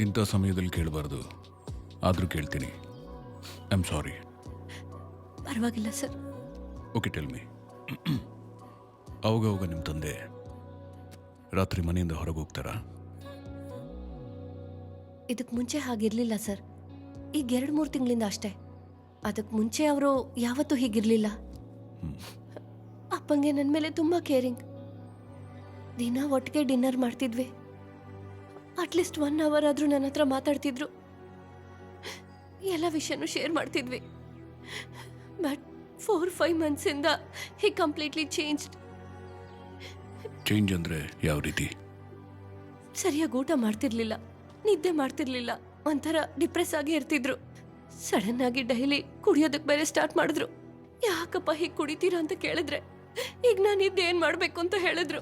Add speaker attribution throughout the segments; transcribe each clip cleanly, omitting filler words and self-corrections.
Speaker 1: ಇಂಥ ಸಮಯದಲ್ಲಿ ಕೇಳಬಾರ್ದು, ಆದರೂ ಕೇಳ್ತೀನಿ. I am sorry.
Speaker 2: ಪರವಾಗಿಲ್ಲ ಸರ್.
Speaker 1: Okay, tell me. ಅವಾಗ ನಿಮ್ಮ ತಂದೆ ರಾತ್ರಿ ಮನೆಯಿಂದ ಹೊರಗೆ ಹೋಗ್ತಾರಾ?
Speaker 2: ಇದಕ್ಕೆ ಮುಂಚೆ ಹಾಗಿರ್ಲಿಲ್ಲ ಸರ್. ಈಗ 2-3 ತಿಂಗಳಿಂದ ಅಷ್ಟೇ. ಅದಕ್ಕೆ ಮುಂಚೆ ಅವರು ಯಾವತ್ತೂ ಹೀಗಿರ್ಲಿಲ್ಲ. ಅಪ್ಪಂಗೆ ನನ್ನ ಮೇಲೆ ತುಂಬ ಕೇರಿಂಗ್. ದಿನ ಒಟ್ಟಿಗೆ ಡಿನ್ನರ್ ಮಾಡ್ತಿದ್ವಿ. ಅಟ್ಲೀಸ್ಟ್ 1 ಅವರ್ ಆದರೂ ನನ್ನ ಹತ್ರ ಮಾತಾಡ್ತಿದ್ರು. ಎಲ್ಲ ವಿಷಯನೂ ಶೇರ್ ಮಾಡ್ತಿದ್ವಿ. ಬಟ್ 4-5 ಮಂತ್ಸಿಂದ ಹಿ ಕಂಪ್ಲೀಟ್ಲಿ ಚೇಂಜ್ಡ್.
Speaker 1: ಚೇಂಜ್ ಅಂದರೆ ಯಾವ ರೀತಿ?
Speaker 2: ಸರಿಯಾಗಿ ಊಟ ಮಾಡ್ತಿರ್ಲಿಲ್ಲ, ನಿದ್ದೆ ಮಾಡ್ತಿರ್ಲಿಲ್ಲ, ಒಂಥರ ಡಿಪ್ರೆಸ್ ಆಗಿ ಇರ್ತಿದ್ರು. ಸಡನ್ ಆಗಿ ಡೈಲಿ ಕುಡಿಯೋದಕ್ಕೆ ಬೇರೆ ಸ್ಟಾರ್ಟ್ ಮಾಡಿದ್ರು. ಯಾಕಪ್ಪ ಹೀಗೆ ಕುಡಿತೀರಾ ಅಂತ ಕೇಳಿದ್ರೆ ಈಗ ನಾನು ಇದ್ದೇನು ಮಾಡಬೇಕು ಅಂತ ಹೇಳಿದ್ರು.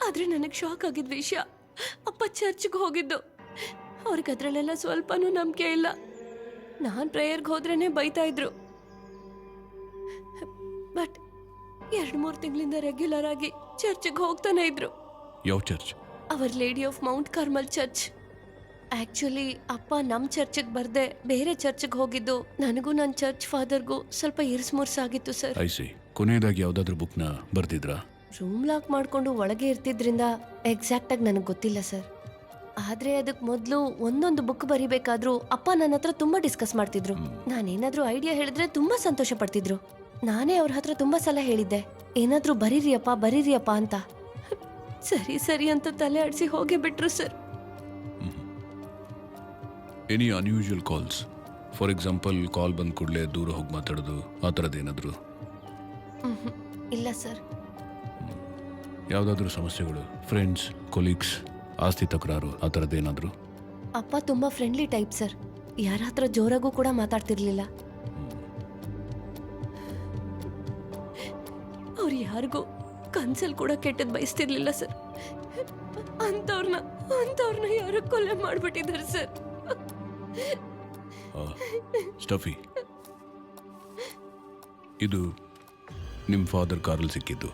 Speaker 2: ಆದ್ರೆ ನನಗೆ ಶಾಕ್ ಆಗಿದ್ದ ವಿಷಯ, ಅಪ್ಪ ಚರ್ಚ್ಗೆ ಹೋಗಿದ್ದು. ಅವ್ರಿಗೆ ಅದ್ರಲ್ಲೆಲ್ಲ ಸ್ವಲ್ಪನೂ ನಂಬಿಕೆ ಇಲ್ಲ. ನಾನು ಪ್ರೇಯರ್ಗೆ ಹೋದ್ರೇನೆ ಬೈತಾ ಇದ್ರು. ಬಟ್ 2-3 ತಿಂಗಳಿಂದ ರೆಗ್ಯುಲರ್ ಆಗಿ ಚರ್ಚ್ಗೆ ಹೋಗ್ತಾನೆ ಇದ್ರು.
Speaker 1: ಯಾವ church?
Speaker 2: Our Lady of Mount Carmel church. Actually ಅಪ್ಪ ನಮ್ಮ ಚರ್ಚ್ಗೆ ಬರ್ದೆ ಬೇರೆ ಚರ್ಚ್ಗೆ ಹೋಗಿದ್ದು ನನಗೂ ನನ್ನ ಚರ್ಚ್ ಫಾದರ್ಗೂ ಸ್ವಲ್ಪ ಇರ್ಸ್ಮುರ್ಸಾಗಿತ್ತು ಸರ್.
Speaker 1: ಐಸಿ. ಕೊನೆಯದಾಗಿ ಯಾವುದಾದ್ರೂ ಬುಕ್ನ ಬರ್ದಿದ್ರಾ?
Speaker 2: ರೂಮ್ ಲಾಕ್ ಮಾಡ್ಕೊಂಡು ಒಳಗೆ ಇರ್ತಿದ್ರಿಂದ ಎಕ್ಸಾಕ್ಟ್ ಆಗಿ ನನಗೆ ಗೊತ್ತಿಲ್ಲ ಸರ್. ಆದ್ರೆ ಅದಕ್ಕೆ ಮೊದಲು ಒಂದೊಂದು ಬುಕ್ ಬರಿಬೇಕಾದ್ರೂ ಅಪ್ಪ ನನ್ನ ಹತ್ರ ತುಂಬಾ ಡಿಸ್ಕಸ್ ಮಾಡ್ತಿದ್ರು. ನಾನೇನಾದ್ರೂ ಐಡಿಯಾ ಹೇಳಿದ್ರೆ ತುಂಬಾ ಸಂತೋಷ ಪಡ್ತಿದ್ರು. ನಾನೇ ಅವ್ರ ಹತ್ರ ತುಂಬಾ ಸಲ ಹೇಳಿದ್ದೆ, ಏನಾದ್ರೂ ಬರೀರಿಯಪ್ಪ ಅಂತ. ಸರಿ ಸರಿ ಅಂತ ತಲೆ ಆಡಿಸಿ ಹೋಗೇ ಬಿಟ್ರು sir.
Speaker 1: Any unusual calls? For example, call ಬಂದ ಕೂಡಲೇ ದೂರ ಹೋಗಿ ಮಾತಾಡೋದು, ಆ ಥರದ್ದೇನಾದರೂ?
Speaker 2: ಇಲ್ಲ ಸರ್.
Speaker 1: ಯಾವುದಾದ್ರೂ ಸಮಸ್ಯೆಗಳು? ಫ್ರೆಂಡ್ಸ್, ಕೊಲೀಗ್ಸ್, ಆಸ್ತಿ ತಕರಾರು, ಆ ಥರದ್ದೇನಾದರೂ?
Speaker 2: ಅಪ್ಪ ತುಂಬಾ ಫ್ರೆಂಡ್ಲಿ ಟೈಪ್ ಸರ್. ಯಾರ ಹತ್ರ ಜೋರಾಗೂ ಕೂಡ ಮಾತಾಡ್ತಿರ್ಲಿಲ್ಲ. ಅವ್ರು ಯಾರಿಗೂ ಕನ್ಸಲ್ ಕೂಡ ಕೆಟ್ಟದ್ ಬಯಸ್ತಿರ್ಲಿಲ್ಲ ಸರ್. ಅಂತವ್ರನ್ನ ಯಾರು ಕೊಲೆ ಮಾಡ್ಬಿಟ್ಟಿದ್ದಾರೆ ಸರ್.
Speaker 1: ಸ್ಟಫಿ, ಇದು ನಿಮ್ಮ ಫಾದರ್ ಕಾರಲ್ಲಿ ಸಿಕ್ಕಿದ್ದು.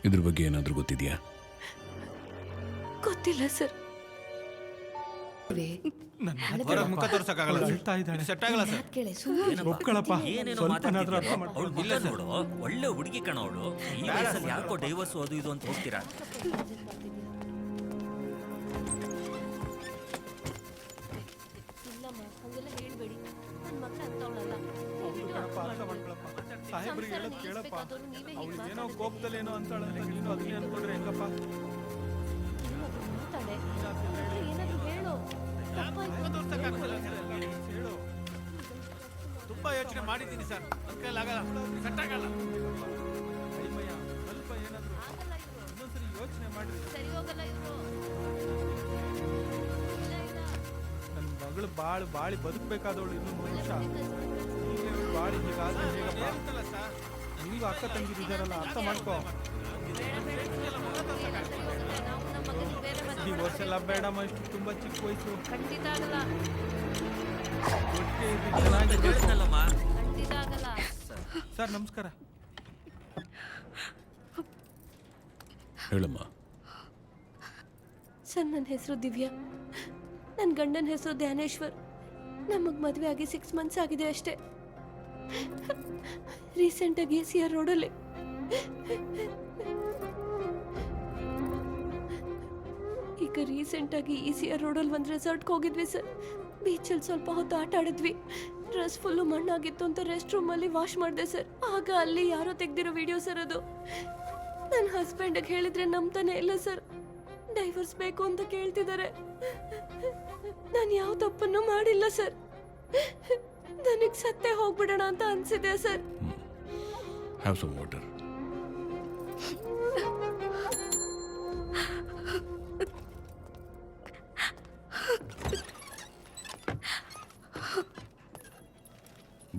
Speaker 1: ಇದ್ರ ಬಗ್ಗೆ ಏನಾದರೂ ಗೊತ್ತಿದೆಯಾ?
Speaker 2: ಗೊತ್ತಿಲ್ಲ ಸರ್.
Speaker 3: ಮುಖ ತೋರ್ಸಕ್ಕಾಗಲ್ಲ. ಸೆಟ್ ಆಗಲ್ಲ ಸರ್.
Speaker 4: ಒಪ್ಕೊಳಪ್ಪ. ಒಳ್ಳೆ ಹುಡುಗಿ ಕಣ ಅವಳು. ಈ ವಯಸ್ಸಲ್ಲಿ ಯಾಕೋ ಡೈವರ್ಸ್ ಅದು ಇದು ಅಂತ ಹೋಗ್ತೀರಾ?
Speaker 3: ಸಾಹೇಬ್ರಿಗೆ ಹೇಳೋದು ಕೇಳಪ್ಪ. ಅವಳು ಏನೋ ಕೋಪದಲ್ಲಿ ಏನೋ ಅಂತಾಳಂತ ನೀನು ಅದನ್ನೇ ಅನ್ಕೊಂಡ್ರೆ ಹೆಂಗಪ್ಪ? ಹೇಳು. ತುಂಬಾ ಯೋಚನೆ ಮಾಡಿದ್ದೀನಿ ಸರ್, ನನ್ನ ಕೈಲಾಗಲ್ಲ, ಸೆಟ್ ಆಗಲ್ಲ. ಸ್ವಲ್ಪ ಏನಾದ್ರು ಇನ್ನೊಂದ್ಸರಿ ಯೋಚನೆ ಮಾಡಿ. ನನ್ನ ಮಗಳು ಬಾಳಿ ಬದುಕಬೇಕಾದವಳು ಇನ್ನೂ 3 ವರ್ಷ. ಬಾಳಿ ಹೀಗಾದ್ರೆ ಹೇಗಪ್ಪ? ನೀವು ಅಕ್ಕ ತಂಗಿರಿದ್ದಾರಲ್ಲ, ಅರ್ಥ ಮಾಡ್ಕೋ. ಈ ವರ್ಷ ಎಲ್ಲ ಬೇಡಮ್ಮ, ಇಷ್ಟು ತುಂಬಾ ಚಿಕ್ಕ ವಯಸ್ಸು. ಸರ್ ನಮಸ್ಕಾರ.
Speaker 1: ಹೇಳಮ್ಮ.
Speaker 2: ಸರ್, ನನ್ನ ಹೆಸರು ದಿವ್ಯಾ. ನನ್ನ ಗಂಡನ ಹೆಸರು ಧ್ಯಾನೇಶ್ವರ್. ನಮಗೆ ಮದುವೆ ಆಗಿ 6 ಮಂತ್ಸ್ ಆಗಿದೆ ಅಷ್ಟೇ. ರೀಸೆಂಟಾಗಿ CR ರೋಡಲ್ಲಿ ಈಗ ರೀಸೆಂಟಾಗಿ CR ರೋಡಲ್ಲಿ ಒಂದು ರೆಸಾರ್ಟ್ಗೆ ಹೋಗಿದ್ವಿ ಸರ್. ಬೀಚಲ್ಲಿ ಸ್ವಲ್ಪ ಹೊತ್ತು ಆಟ ಆಡಿದ್ವಿ. ಡ್ರೆಸ್ ಫುಲ್ಲು ಮಣ್ಣಾಗಿತ್ತು ಅಂತ ರೆಸ್ಟ್ ರೂಮಲ್ಲಿ ವಾಶ್ ಮಾಡಿದೆ ಸರ್. ಆಗ ಅಲ್ಲಿ ಯಾರೋ ತೆಗ್ದಿರೋ ವಿಡಿಯೋ ಸರ್ ಅದು. ನನ್ನ ಹಸ್ಬೆಂಡ್ಗೆ ಹೇಳಿದ್ರೆ ನಂಬ್ತಾನೆ ಇಲ್ಲ ಸರ್. ಡೈವರ್ಸ್ ಬೇಕು ಅಂತ ಕೇಳ್ತಿದ್ದಾರೆ. ನಾನು ಯಾವ ತಪ್ಪನ್ನು ಮಾಡಿಲ್ಲ ಸರ್. ನನಗೆ ಸತ್ತೇ ಹೋಗ್ಬಿಡೋಣ ಅಂತ ಅನ್ಸಿದೆ ಸರ್.
Speaker 1: Have some water.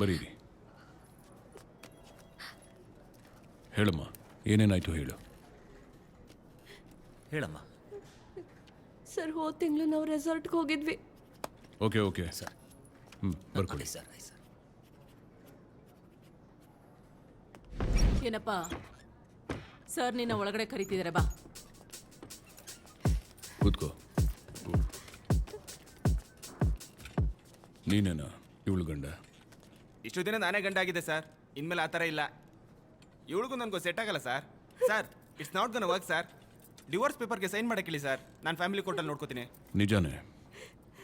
Speaker 1: ಬರೀರಿ. ಹೇಳಮ್ಮ, ಏನೇನಾಯ್ತು ಹೇಳು.
Speaker 4: ಹೇಳಮ್ಮ.
Speaker 2: ಸರ್, ಹೋದ ತಿಂಗಳು ನಾವು ರೆಸಾರ್ಟ್ಗೆ ಹೋಗಿದ್ವಿ.
Speaker 1: Okay
Speaker 4: sir.
Speaker 1: ಬರ್ಕೊಳ್ಳಿ
Speaker 4: ಸರ್.
Speaker 5: ಏನಪ್ಪ ಸರ್ ನಿನ್ನ ಒಳಗಡೆ ಕರೀತಿದ್ದಾರೆ ಬಾ.
Speaker 1: ಕೂತ್ಕೋ. ನೀನೇನಾ ಇವಳು ಗಂಡ?
Speaker 6: ಇಷ್ಟು ದಿನ ನಾನೇ ಗಂಡ ಆಗಿದೆ ಸರ್. ಇನ್ಮೇಲೆ ಆ ಥರ ಇಲ್ಲ. ಇವಳಿಗೂ ನನಗೂ ಸೆಟ್ ಆಗಲ್ಲ sir. Sir it's not gonna work sir. Divorce ಪೇಪರ್ಗೆ ಸೈನ್ ಮಾಡಕ್ಕಿಲ್ಲ ಸರ್. ನಾನು ಫ್ಯಾಮಿಲಿ ಕೋರ್ಟಲ್ಲಿ ನೋಡ್ಕೋತೀನಿ.
Speaker 1: ನಿಜಾನೇ.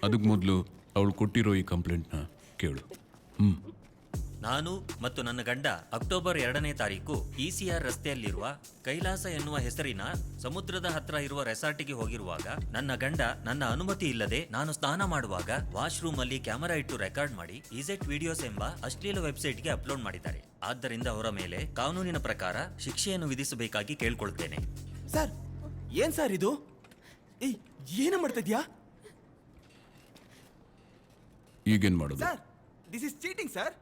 Speaker 1: ಅದಕ್ಕೆ ಮೊದಲು ಅವಳು ಕೊಟ್ಟಿರೋ ಈ ಕಂಪ್ಲೇಂಟ್ನ ಕೇಳು.
Speaker 4: ನಾನು ಮತ್ತು ನನ್ನ ಗಂಡ ಅಕ್ಟೋಬರ್ 2ನೇ ತಾರೀಕು ECR ರಸ್ತೆಯಲ್ಲಿರುವ ಕೈಲಾಸ ಎನ್ನುವ ಹೆಸರಿನ ಸಮುದ್ರದ ಹತ್ರ ಇರುವ ರೆಸಾರ್ಟಿಗೆ ಹೋಗಿರುವಾಗ ನನ್ನ ಗಂಡ ನನ್ನ ಅನುಮತಿ ಇಲ್ಲದೆ ನಾನು ಸ್ನಾನ ಮಾಡುವಾಗ ವಾಶ್ರೂಮ್ ಅಲ್ಲಿ ಕ್ಯಾಮೆರಾ ಇಟ್ಟು ರೆಕಾರ್ಡ್ ಮಾಡಿ ಇಜೆಟ್ ವಿಡಿಯೋಸ್ ಎಂಬ ಅಶ್ಲೀಲ ವೆಬ್ಸೈಟ್ಗೆ ಅಪ್ಲೋಡ್ ಮಾಡಿದ್ದಾರೆ. ಆದ್ದರಿಂದ ಅವರ ಮೇಲೆ ಕಾನೂನಿನ ಪ್ರಕಾರ ಶಿಕ್ಷೆಯನ್ನು ವಿಧಿಸಬೇಕಾಗಿ ಕೇಳ್ಕೊಳ್ತೇನೆ.
Speaker 6: ಸರ್ ಏನ್ ಸರ್ ಇದು? ಏಯ್ ಏನು ಮಾಡ್ತಾ ಇದ್ಯಾ
Speaker 1: ಈಗೇನು ಮಾಡೋದು?
Speaker 6: Sir? This is cheating sir.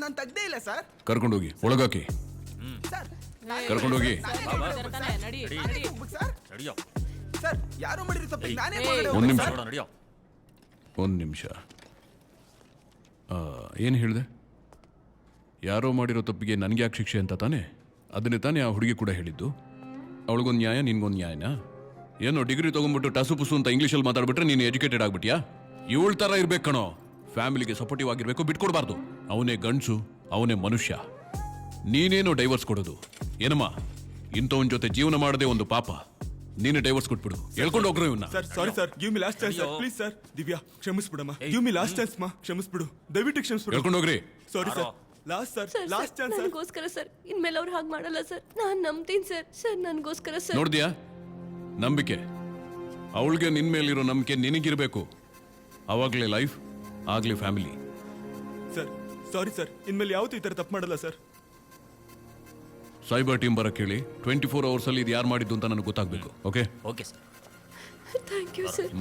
Speaker 6: ನಾನು ತೆಗ್ದೇ ಇಲ್ಲ ಸರ್.
Speaker 1: ಕರ್ಕೊಂಡೋಗಿ ಒಳಗಾಕಿ.
Speaker 6: ಸರ್
Speaker 1: ಕರ್ಕೊಂಡೋಗಿ.
Speaker 5: ನಡಿ
Speaker 6: ಸರ್
Speaker 4: ನಡಿಯೋ.
Speaker 6: ಸರ್ ಯಾರು ಮಾಡಿರೋ ತಪ್ಪಿಗೆ ನಾನೇ ಒಳಗಡೆ
Speaker 1: ಒಂದ್ ನಿಮಿಷ.
Speaker 6: ಹೋಗ್ಬೇಕು ಸರ್.
Speaker 4: ನಡಿಯೋ.
Speaker 1: ಒಂದು ನಿಮಿಷ. ಏನು ಹೇಳಿದೆ? ಯಾರೋ ಮಾಡಿರೋ ತಪ್ಪಿಗೆ ನನಗೆ ಯಾಕೆ ಶಿಕ್ಷೆ ಅಂತ ತಾನೇ? ಅದನ್ನೇ ತಾನೇ ಆ ಹುಡುಗಿ ಕೂಡ ಹೇಳಿದ್ದು. ಅವಳಿಗೊಂದು ನ್ಯಾಯ, ನಿನ್ಗೊಂದು ನ್ಯಾಯನಾ? ಏನೋ ಡಿಗ್ರಿ ತೊಗೊಂಡ್ಬಿಟ್ಟು ಟಸು ಪುಸು ಅಂತ ಇಂಗ್ಲೀಷಲ್ಲಿ ಮಾತಾಡ್ಬಿಟ್ರೆ ನೀನು ಎಜುಕೇಟೆಡ್ ಆಗ್ಬಿಟ್ಯಾ? ಇವಳ ಥರ ಇರ್ಬೇಕು ಕಣೋ. ಫ್ಯಾಮಿಲಿಗೆ ಸಪೋರ್ಟಿವ್ ಆಗಿರ್ಬೇಕು, ಬಿಟ್ಕೊಡ್ಬಾರ್ದು. ಅವನೇ ಗಂಡಸು, ಅವನೇ ಮನುಷ್ಯ. ನೀನೇನು ಡೈವರ್ಸ್ ಕೊಡೋದು? ಏನಮ್ಮ, ಇಂಥವನ ಜೊತೆ ಜೀವನ ಮಾಡದೆ ಒಂದು ಪಾಪ. ನೀನು ಡೈವರ್ಸ್ ಕೊಟ್ಬಿಡು. ಹೇಳ್ಕೊಂಡು ಹೋಗ್ರು ಇವನ್ನ.
Speaker 6: Sir sorry sir, give me last chance sir, please sir. Divya ಕ್ಷಮಿಸ್ಬಿಡಮ್ಮ, ಗಿವ್ ಮಿ ಲಾಸ್ಟ್ ಚಾನ್ಸ್ ಮಾ, ಕ್ಷಮಿಸ್ಬಿಡು, ದಯವಿಟ್ಟು ಕ್ಷಮಿಸ್ಬಿಡು.
Speaker 1: ಹೇಳ್ಕೊಂಡು ಹೋಗ್ರಿ.
Speaker 6: Sorry sir, last sir,
Speaker 2: sir
Speaker 6: last chance sir.
Speaker 2: ನನಗೋಸ್ಕರ ಸರ್. ಇನ್ಮೇಲೆ ಅವ್ರು ಹಾಗೆ ಮಾಡಲ್ಲ ಸರ್. ನಾನು ನಂಬ್ತೀನಿ ಸರ್. ಸರ್ ನನಗೋಸ್ಕರ ಸರ್.
Speaker 1: ನೋಡ್ದ್ಯಾ ನಂಬಿಕೆ? ಅವಳಿಗೆ ನಿನ್ ಮೇಲಿರೋ ನಂಬಿಕೆ ನಿನಗಿರ್ಬೇಕು. ಅವಾಗ್ಲೇ ಲೈಫ್, ಆಗ್ಲೇ ಫ್ಯಾಮಿಲಿ.
Speaker 6: ಸರ್ ಸಾರಿ ಸರ್, ಇನ್ಮೇಲೆ ಯಾವತ್ತೂ ಈ ಥರ ತಪ್ಪು ಮಾಡಲ್ಲ ಸರ್.
Speaker 1: ಸೈಬರ್ ಟೀಮ್ ಬರಕ್ಕೆ ಹೇಳಿ. 24 hours ಅಲ್ಲಿ ಇದು ಯಾರು ಮಾಡಿದ್ದು ಅಂತ ನನಗೆ ಗೊತ್ತಾಗಬೇಕು. Okay?
Speaker 4: Okay sir.
Speaker 2: Thank you sir.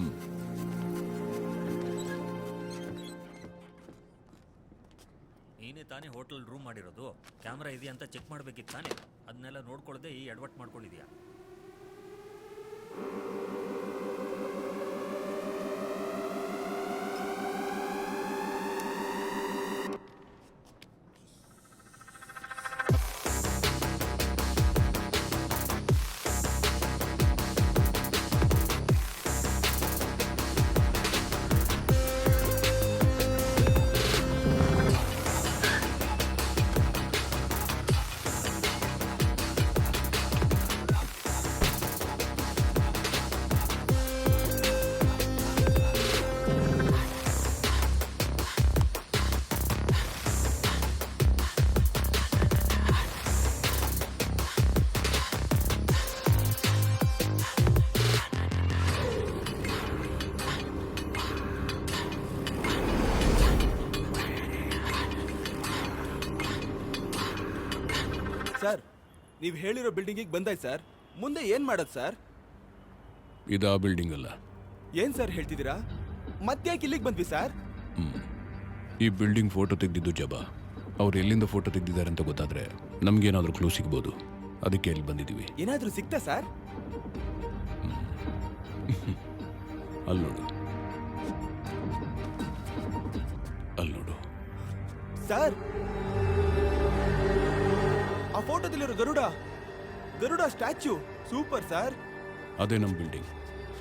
Speaker 4: ನೀನೇ ತಾನೇ ಹೋಟೆಲ್ ರೂಮ್ ಮಾಡಿರೋದು? ಕ್ಯಾಮ್ರಾ ಇದೆಯಾ ಅಂತ ಚೆಕ್ ಮಾಡ್ಬೇಕಿತ್ತು ತಾನೇ? ಅದನ್ನೆಲ್ಲ ನೋಡ್ಕೊಳ್ಳದೆ ಈ ಎಡವಟ್ ಮಾಡ್ಕೊಂಡಿದ್ಯಾ?
Speaker 6: ಸರ್ ನೀವು ಹೇಳಿರೋ ಬಿಲ್ಡಿಂಗಿಗೆ ಬಂದಾಯ್ತು ಸರ್. ಮುಂದೆ ಏನ್ ಮಾಡೋದು ಸರ್?
Speaker 1: ಇದು ಆ ಬಿಲ್ಡಿಂಗ್ ಅಲ್ಲ.
Speaker 6: ಏನ್ ಸರ್ ಹೇಳ್ತಿದ್ದೀರಾ? ಮತ್ತ್ಯಾಕೆ ಇಲ್ಲಿಗೆ ಬಂದ್ವಿ ಸರ್?
Speaker 1: ಈ ಬಿಲ್ಡಿಂಗ್ ಫೋಟೋ ತೆಗೆದಿದ್ದು ಜಬಾ. ಅವ್ರು ಎಲ್ಲಿಂದ ಫೋಟೋ ತೆಗೆದಿದ್ದಾರೆ ಅಂತ ಗೊತ್ತಾದ್ರೆ ನಮ್ಗೇನಾದ್ರೂ ಕ್ಲೂ ಸಿಗ್ಬೋದು. ಅದಕ್ಕೆ ಇಲ್ಲಿ ಬಂದಿದ್ದೀವಿ.
Speaker 6: ಏನಾದ್ರೂ ಸಿಕ್ತಾ ಸರ್?
Speaker 1: ಅಲ್ಲಿ ನೋಡು, ಅಲ್ಲಿ ನೋಡು.
Speaker 6: ಸರ್ ಆ ಫೋಟೋದಲ್ಲಿರೋ ಗರುಡ ಸ್ಟ್ಯಾಚ್ಯೂ ಸೂಪರ್ ಸರ್.
Speaker 1: ಅದೇ ನಮ್ಮ ಬಿಲ್ಡಿಂಗ್.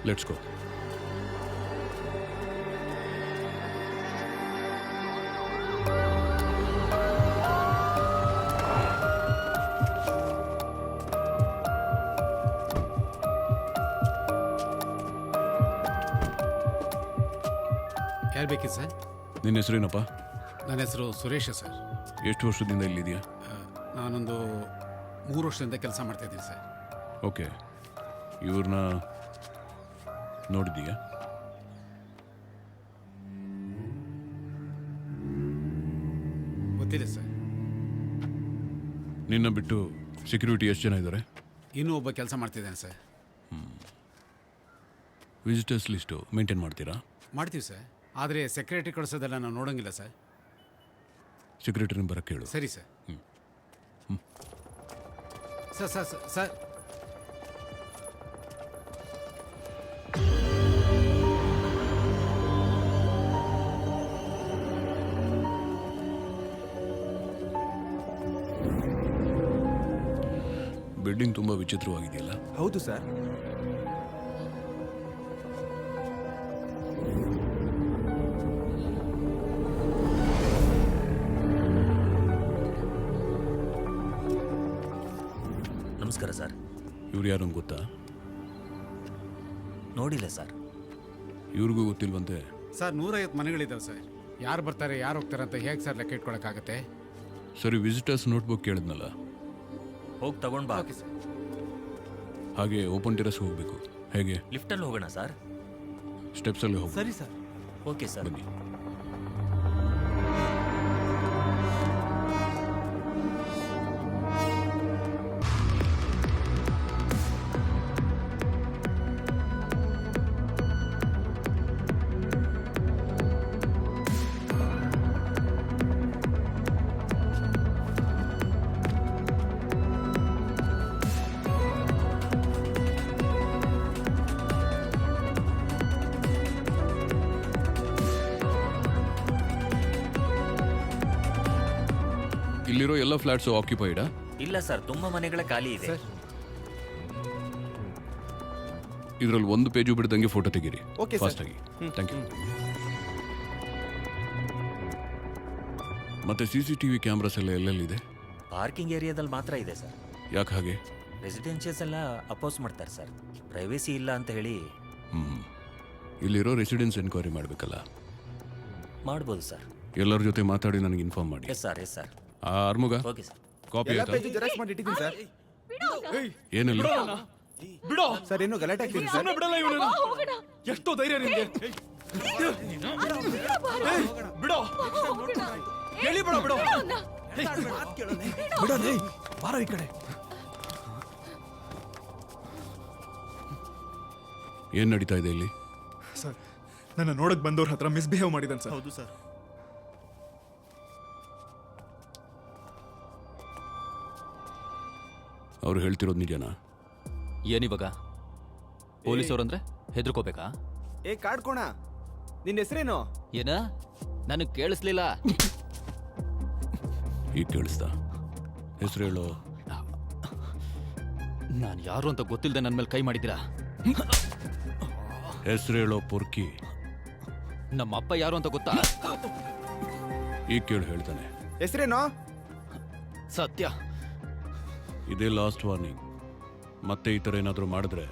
Speaker 1: Let's go.
Speaker 7: ಯಾರು ಬೇಕಿತ್ತು ಸರ್?
Speaker 1: ನಿನ್ನ ಹೆಸರೇನಪ್ಪ?
Speaker 7: ನನ್ನ ಹೆಸರು ಸುರೇಶ ಸರ್.
Speaker 1: ಎಷ್ಟು ವರ್ಷದಿಂದ ಇಲ್ಲಿದೆಯಾ?
Speaker 7: ನಾನೊಂದು 3 ವರ್ಷದಿಂದ ಕೆಲಸ ಮಾಡ್ತಾ ಇದ್ದೀನಿ ಸರ್.
Speaker 1: ಓಕೆ. ಇವ್ರನ್ನ ನೋಡಿದೀಯಾ?
Speaker 7: ಗೊತ್ತಿಲ್ಲ ಸರ್.
Speaker 1: ನಿನ್ನ ಬಿಟ್ಟು ಸೆಕ್ಯೂರಿಟಿ ಎಷ್ಟು ಜನ ಇದ್ದಾರೆ?
Speaker 7: ಇನ್ನೂ ಒಬ್ಬ ಕೆಲಸ ಮಾಡ್ತಿದ್ದಾನೆ ಸರ್.
Speaker 1: ವಿಸಿಟರ್ಸ್ ಲಿಸ್ಟು ಮೇಂಟೈನ್ ಮಾಡ್ತೀರಾ?
Speaker 7: ಮಾಡ್ತೀವಿ ಸರ್, ಆದರೆ ಸೆಕ್ರೆಟರಿ ಕಳಿಸೋದೆಲ್ಲ ನಾವು ನೋಡೋಂಗಿಲ್ಲ ಸರ್.
Speaker 1: ಸೆಕ್ರೆಟರಿನ ಬರಕ್ಕೆ ಹೇಳು.
Speaker 7: ಸರಿ sir. Sir sir sir sir
Speaker 1: building ತುಂಬಾ ವಿಚಿತ್ರವಾಗಿದೆಯಲ್ಲ.
Speaker 6: ಹೌದು ಸರ್.
Speaker 4: ನಮಸ್ಕಾರ ಸರ್.
Speaker 1: ಇವ್ರು ಯಾರು ಅಂತ ಗೊತ್ತಾ?
Speaker 4: ನೋಡಿಲ್ಲ ಸರ್.
Speaker 1: ಇವ್ರಿಗೂ ಗೊತ್ತಿಲ್ವಂತೆ.
Speaker 7: Sir 150 ಮನೆಗಳಿದ್ದಾವೆ sir. ಯಾರು ಬರ್ತಾರೆ ಯಾರು ಹೋಗ್ತಾರೆ ಅಂತ ಹೇಗೆ ಸರ್ ಲೆಕ್ಕ ಇಟ್ಕೊಳಕ್ಕಾಗತ್ತೆ?
Speaker 1: ಸರಿ, ವಿಸಿಟರ್ಸ್ ನೋಟ್ಬುಕ್ ಕೇಳಿದ್ನಲ್ಲ,
Speaker 4: ಹೋಗಿ ತಗೊಂಡ್ ಬಾ.
Speaker 1: ಹಾಗೆ ಓಪನ್ ಟೆರೆಸ್ ಹೋಗ್ಬೇಕು. ಹೇಗೆ?
Speaker 4: ಲಿಫ್ಟಲ್ಲಿ ಹೋಗೋಣ ಸರ್.
Speaker 1: ಸ್ಟೆಪ್ಸಲ್ಲಿ ಹೋಗಿ.
Speaker 3: ಸರಿ ಸರ್.
Speaker 4: Okay sir.
Speaker 1: ಬನ್ನಿ. ಇಲ್ಲಿರೋ ಎಲ್ಲ ಫ್ಲಾಟ್ಸು ಆಕ್ಯುಪೈಡಾ?
Speaker 4: ಇಲ್ಲ ಸರ್, ತುಂಬಾ ಮನೆಗಳ ಖಾಲಿ ಇದೆ.
Speaker 1: ಇದರಲ್ಲಿ ಒಂದು ಪೇಜು ಬಿಡ್ದಂಗೆ ಫೋಟೋ ತೆಗೀರಿ.
Speaker 6: Okay, sir.
Speaker 1: ಫಾಸ್ಟ್ ಆಗಿ. Thank you. ಮತ್ತೆ CCTV ಕ್ಯಾಮ್ರಾಸ್ ಎಲ್ಲ ಎಲ್ಲೆಲ್ಲಿದೆ?
Speaker 4: ಪಾರ್ಕಿಂಗ್ ಏರಿಯಾದಲ್ಲಿ ಮಾತ್ರ ಇದೆ ಸರ್.
Speaker 1: ಯಾಕೆ ಹಾಗೆ?
Speaker 4: ರೆಸಿಡೆನ್ಷಿಯಲ್ಸ್ ಎಲ್ಲ ಅಪೋಸ್ ಮಾಡ್ತಾರೆ ಸರ್. ಪ್ರೈವೇಸಿ ಇಲ್ಲ ಅಂತ ಹೇಳಿ.
Speaker 1: ಇಲ್ಲಿರೋ ರೆಸಿಡೆನ್ಸ್ ಎನ್ಕ್ವೈರಿ ಮಾಡಬೇಕಲ್ಲ.
Speaker 4: ಮಾಡ್ಬೋದು ಸರ್.
Speaker 1: ಎಲ್ಲರ ಜೊತೆ ಮಾತಾಡಿ ನನಗೆ ಇನ್ಫಾರ್ಮ್ ಮಾಡಿ.
Speaker 4: Yes sir, yes sir.
Speaker 1: Arumuga,
Speaker 4: okay sir.
Speaker 1: Copy
Speaker 6: ಎಲ್ಲ
Speaker 1: ಆಯ್ತಾ?
Speaker 6: ಪೇಜ್ ಜೆರಾಕ್ಸ್ ಮಾಡಿ ಇಟ್ಟಿದ್ದೀನಿ ಸರ್.
Speaker 1: ಏನಲ್ಲಿ?
Speaker 3: ಬಿಡೋ
Speaker 6: ಸರ್, ಏನು ಗಲಾಟೆ ಆಗ್ತಿದೆ ಸರ್?
Speaker 3: ಬಿಡಲ್ಲ ಇವನನ್ನ. ಎಷ್ಟೋ ಧೈರ್ಯ ನಿಮ್ಗೆ. ಬಿಡೋ ಹೇಳಿ, ಬಿಡೋ ಬಿಡೋ ಬಿಡೋ. ಬಾರೋ ಈ ಕಡೆ.
Speaker 1: ಏನ್ ನಡೀತಾ ಇದೆ ಇಲ್ಲಿ?
Speaker 8: ಸರ್, ನನ್ನ ನೋಡಕ್ ಬಂದವ್ರ ಹತ್ರ ಮಿಸ್ಬಿಹೇವ್ ಮಾಡಿದಾನೆ ಸರ್. ಹೌದು ಸರ್.
Speaker 1: ಅವ್ರು ಹೇಳ್ತಿರೋದು ನಿಜನಾ?
Speaker 9: ಏನಿವಾಗ ಪೊಲೀಸವ್ರಂದ್ರೆ ಹೆದರ್ಕೋಬೇಕಾ?
Speaker 6: ಏ ಕಾಡ್ಕೋಣ, ನಿನ್ನ ಹೆಸರೇನು?
Speaker 9: ಏನ? ನನಗೆ ಕೇಳಿಸ್ಲಿಲ್ಲ.
Speaker 1: ಈಗ ಕೇಳಿಸ್ತಾ? ಹೆಸರು ಹೇಳೋ.
Speaker 9: ನಾನು ಯಾರು ಅಂತ ಗೊತ್ತಿಲ್ಲದೆ ನನ್ನ ಮೇಲೆ ಕೈ ಮಾಡಿದ್ದೀರಾ?
Speaker 1: ಹೆಸರು ಹೇಳೋ ಪುರ್ಕಿ.
Speaker 9: ನಮ್ಮ ಅಪ್ಪ ಯಾರು ಅಂತ ಗೊತ್ತಾ?
Speaker 1: ಈಗ ಕೇಳಿ ಹೇಳ್ತಾನೆ.
Speaker 6: ಹೆಸರೇನು?
Speaker 9: ಸತ್ಯ.
Speaker 1: ಇದೇ ಲಾಸ್ಟ್ ವಾರ್ನಿಂಗ್. ಮತ್ತೆ ಈ ಥರ ಏನಾದರೂ ಮಾಡಿದ್ರೆ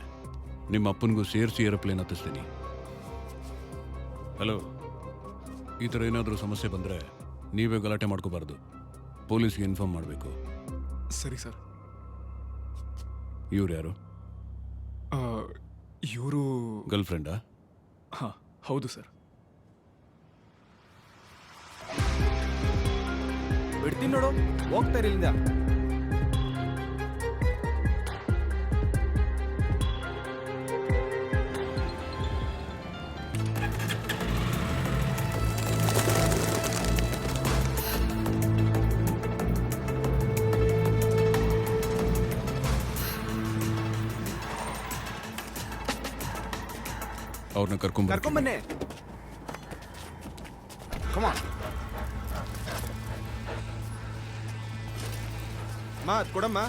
Speaker 1: ನಿಮ್ಮ ಅಪ್ಪನಿಗೂ ಸೇರಿಸಿ ಏರೋಪ್ಲೇನ್ ಹತ್ತಿಸ್ತೀನಿ. ಹಲೋ, ಈ ಥರ ಏನಾದರೂ ಸಮಸ್ಯೆ ಬಂದರೆ ನೀವೇ ಗಲಾಟೆ ಮಾಡ್ಕೋಬಾರ್ದು. ಪೊಲೀಸ್ಗೆ ಇನ್ಫಾರ್ಮ್ ಮಾಡಬೇಕು.
Speaker 8: ಸರಿ ಸರ್.
Speaker 1: ಇವ್ರು ಯಾರು?
Speaker 8: ಇವರು
Speaker 1: ಗರ್ಲ್ ಫ್ರೆಂಡಾ?
Speaker 8: ಹಾಂ, ಹೌದು ಸರ್.
Speaker 6: ಬಿಡ್ತೀನಿ ನೋಡು, ಹೋಗ್ತಾರೆ ಇಲ್ಲಿಂದ.
Speaker 1: ಅವ್ರನ್ನ
Speaker 6: ಕರ್ಕೊಂಬನ್ನಿ. ಕಮಾನ್. ಮಾತ್ ಕೊಡಮ್ಮ.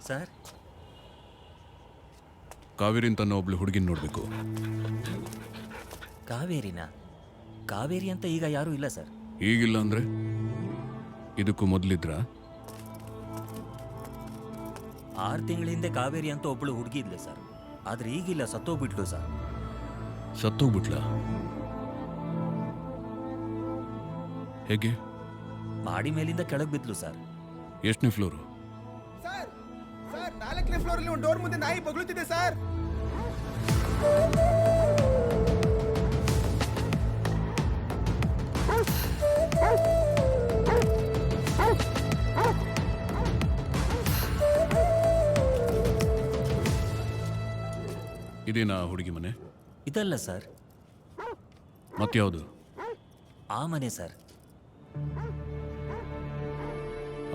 Speaker 4: ಸರ್,
Speaker 1: ಕಾವೇರಿ ಅಂತ ಒಬ್ಳು ಹುಡುಗಿನ ನೋಡಬೇಕು.
Speaker 4: ಕಾವೇರಿನಾ? ಕಾವೇರಿ ಅಂತ ಈಗ ಯಾರೂ ಇಲ್ಲ ಸರ್.
Speaker 1: ಈಗಿಲ್ಲ ಅಂದ್ರೆ ಇದಕ್ಕೂ ಮೊದಲಿದ್ರ?
Speaker 4: 6 ತಿಂಗಳ ಹಿಂದೆ ಕಾವೇರಿ ಅಂತ ಒಬ್ಳು ಹುಡುಗಿ ಇದ್ಲೆ ಸರ್. ಆದ್ರೆ ಈಗಿಲ್ಲ, ಸತ್ತೋಗ್ಬಿಟ್ಲು ಸರ್.
Speaker 1: ಸತ್ತೋಗ್ಬಿಟ್ಲ? ಹೇಗೆ?
Speaker 4: ಮಾಡಿ ಮೇಲಿಂದ ಕೆಳಗೆ ಬಿದ್ಲು ಸರ್.
Speaker 1: ಎಷ್ಟನೇ ಫ್ಲೋರು?
Speaker 6: ಸರ್, 4ನೇ ಫ್ಲೋರ್ ಅಲ್ಲಿ ಒಂದು ಡೋರ್ ಮುಂದೆ ನಾಯಿ ಬಗ್ಳುತ್ತಿದೆ ಸರ್.
Speaker 1: ಇದೇನಾ ಹುಡುಗಿ ಮನೆ?
Speaker 4: ಇದಲ್ಲ ಸರ್,
Speaker 1: ಮತ್ಯಾವುದು?
Speaker 4: ಆ ಮನೆ ಸರ್.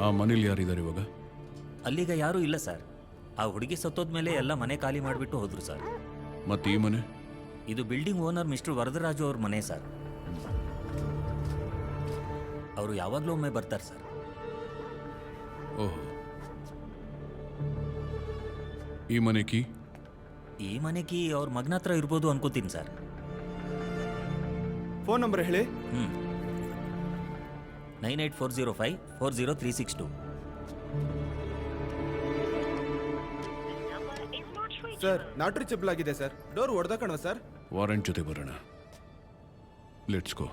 Speaker 1: ಆ ಮನೇಲಿ ಯಾರಿದ್ದಾರೆ ಇವಾಗ?
Speaker 4: ಅಲ್ಲಿಗ ಯಾರೂ ಇಲ್ಲ ಸರ್. ಆ ಹುಡುಗಿ ಸತ್ತೋದ್ಮೇಲೆ ಎಲ್ಲ ಮನೆ ಖಾಲಿ ಮಾಡಿಬಿಟ್ಟು ಹೋದ್ರು ಸರ್.
Speaker 1: ಮತ್ತೆ ಈ ಮನೆ?
Speaker 4: ಇದು ಬಿಲ್ಡಿಂಗ್ ಓನರ್ ಮಿಸ್ಟರ್ ವರದರಾಜು ಅವ್ರ ಮನೆ ಸರ್. ಅವರು ಯಾವಾಗಲೂ ಒಮ್ಮೆ ಬರ್ತಾರೆ ಸರ್.
Speaker 1: ಓಹೋ. ಈ ಮನೆ ಕೀ?
Speaker 4: ಈ ಮನೆ ಕೀ ಅವ್ರ ಮಗನ ಹತ್ರ ಇರ್ಬೋದು ಅನ್ಕೋತೀನಿ ಸರ್.
Speaker 6: ಫೋನ್ ನಂಬರ್ ಹೇಳಿ.
Speaker 4: 9840540362.
Speaker 6: ಸರ್ ನಾಟ್ ರೀಚಬಲ್ ಆಗಿದೆ ಸರ್. ಡೋರ್ ಹೊಡೆದ ಕಣೋ ಸರ್.
Speaker 1: ವಾರೆಂಟ್ ಜೊತೆ ಬರೋಣ. Let's go.